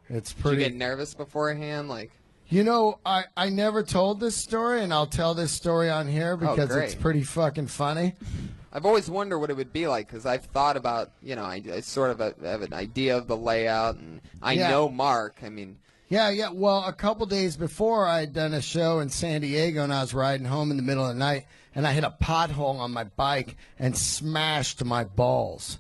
it's pretty. Did you get nervous beforehand? Like, you know, I never told this story, and I'll tell this story on here because it's pretty fucking funny. I've always wondered what it would be like because I've thought about, you know, I sort of have an idea of the layout, and I know Mark. I mean. Yeah. Well, a couple days before, I had done a show in San Diego, and I was riding home in the middle of the night, and I hit a pothole on my bike and smashed my balls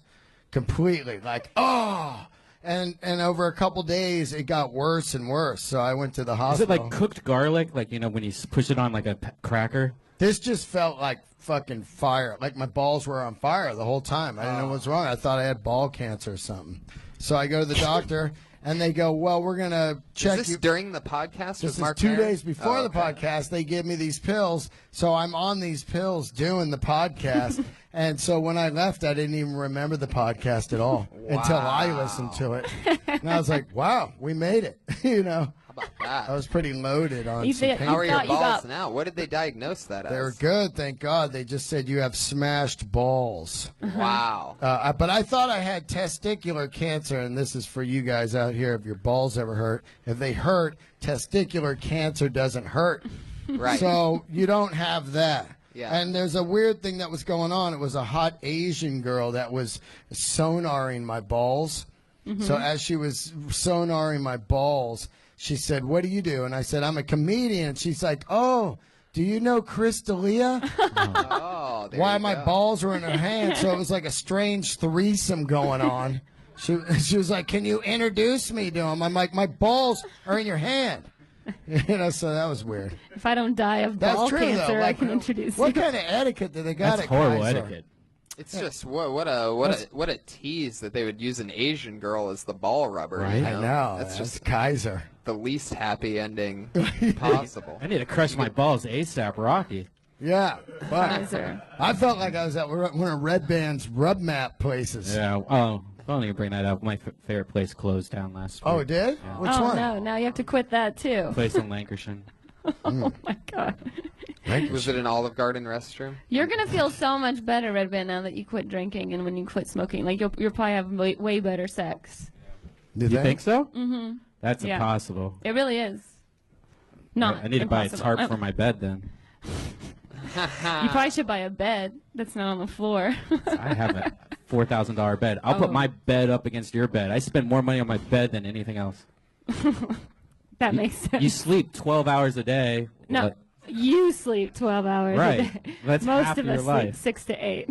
completely. Like, oh! And over a couple days, it got worse and worse. So I went to the hospital. Is it like cooked garlic? Like, you know, when you push it on like a cracker? This just felt like fucking fire. Like my balls were on fire the whole time. I didn't know what's wrong. I thought I had ball cancer or something. So I go to the doctor, and they go, well, we're going to check you. Is this during the podcast This with Mark is 2 Maron? days before the podcast. They give me these pills. So I'm on these pills doing the podcast. And so when I left, I didn't even remember the podcast at all until I listened to it. And I was like, wow, we made it. You know? How about that? I was pretty loaded on some pain. How are your balls now? What did they diagnose that as? They're good, thank God. They just said you have smashed balls. Wow. But I thought I had testicular cancer, and this is for you guys out here. If your balls ever hurt, if they hurt, testicular cancer doesn't hurt. Right. So you don't have that. Yeah. And there's a weird thing that was going on. It was a hot Asian girl that was sonaring my balls. So as she was sonaring my balls, she said, what do you do? And I said, I'm a comedian. She's like, oh, do you know Chris D'Elia? Oh, there Why you my go. balls were in her hand. So it was like a strange threesome going on. She was like, can you introduce me to him? I'm like, my balls are in your hand. You know, so that was weird. If I don't die of That's ball true, cancer, though. I can introduce What you. kind of etiquette do they got That's at horrible Kaiser? etiquette. It's just what a tease that they would use an Asian girl as the ball rubber. Right. You I know? know. That's just Kaiser. the least happy ending possible. I need to crush my balls ASAP, Rocky. Yeah. But Kaiser. I felt like I was at one of Red Band's rub map places. Yeah. Oh, don't even bring that up. My favorite place closed down last week. Oh, it did? Yeah. Which Oh one? no! Now you have to quit that too. Place in Lancashire. Oh my God! Was it an Olive Garden restroom? You're gonna feel so much better, Red Band, now that you quit drinking and when you quit smoking. Like you'll probably have way better sex. Did You they? think so? Mm-hmm. That's Yeah. impossible. It really is. No, I need to buy a impossible. tarp for my bed then. You probably should buy a bed that's not on the floor. I have a $4,000 bed. I'll put Oh. my bed up against your bed. I spend more money on my bed than anything else. That makes sense. You sleep 12 hours a day. No, What? you sleep 12 hours Right. a day. That's Most half of your us life. sleep 6 to 8.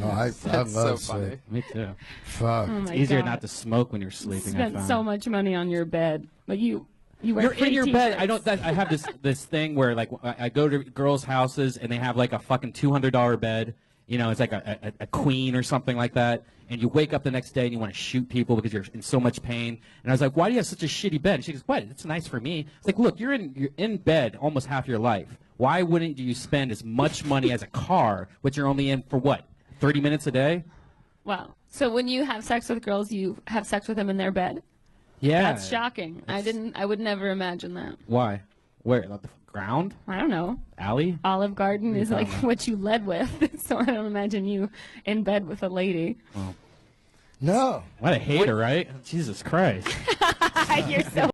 Oh, I That's love so sleep. funny. Me too. Fuck. Oh my It's easier God. not to smoke when you're sleeping. I Spent found. so much money on your bed, but you wear You're in free your bed. I t-shirts. don't. I have this thing where like I go to girls' houses and they have like a fucking $200 bed. You know, it's like a queen or something like that. And you wake up the next day and you want to shoot people because you're in so much pain. And I was like, why do you have such a shitty bed? And she goes, what? It's nice for me. It's like, look, you're in bed almost half your life. Why wouldn't you spend as much money as a car, which you're only in for what, 30 minutes a day? Wow. So when you have sex with girls, you have sex with them in their bed? Yeah. That's shocking. I would never imagine that. Why? Where? Like the ground? I don't know. Alley? Olive Garden is like what you led with, so I don't imagine you in bed with a lady. No. What a hater, right? Jesus Christ. You're so